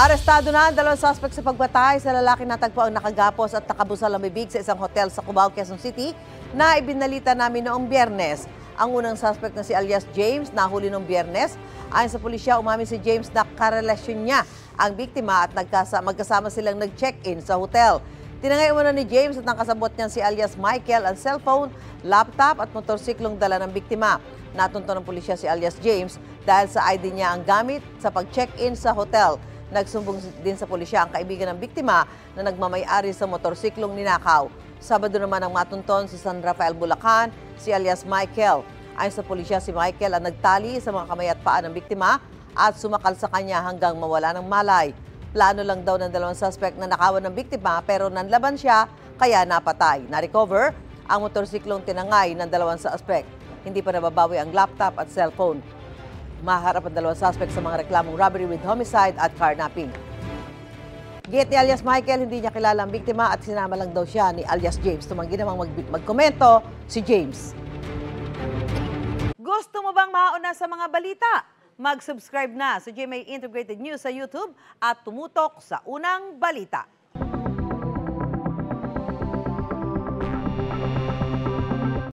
Arestado na ang dalawang suspect sa pagbatay sa lalaki na tagpo ang nakagapos at nakabusal ang bibig sa isang hotel sa Cubao, Quezon City na ibinalita namin noong Biyernes. Ang unang suspect na si alias James nahuli noong Biyernes. Ayon sa pulisya, umamin si James na karelasyon niya ang biktima at magkasama silang nag-check-in sa hotel. Tinangay umano ni James at ang kasabot niyan si alias Michael ang cellphone, laptop at motorsiklong dala ng biktima. Natunto ng pulisya si alias James dahil sa ID niya ang gamit sa pag-check-in sa hotel. Nagsumbong din sa pulisya ang kaibigan ng biktima na nagmamay-ari sa motorsiklong ninakaw. Sabado naman ang matunton sa San Rafael, Bulacan, si alias Michael. Ayon sa pulisya, si Michael ang nagtali sa mga kamay at paa ng biktima at sumakal sa kanya hanggang mawala ng malay. Plano lang daw ng dalawang suspect na nakawan ng biktima pero nanlaban siya kaya napatay. Na-recover ang motorsiklong tinangay ng dalawang suspect. Hindi pa nababawi ang laptop at cellphone. Maharap ang dalawang suspect sa mga reklamong robbery with homicide at carnapping. Gate ni alias Michael, hindi niya kilala ang biktima at sinama lang daw siya ni alias James. Tumanggi namang magkomento si James. Gusto mo bang mauna sa mga balita? Mag-subscribe na sa GMA Integrated News sa YouTube at tumutok sa unang balita.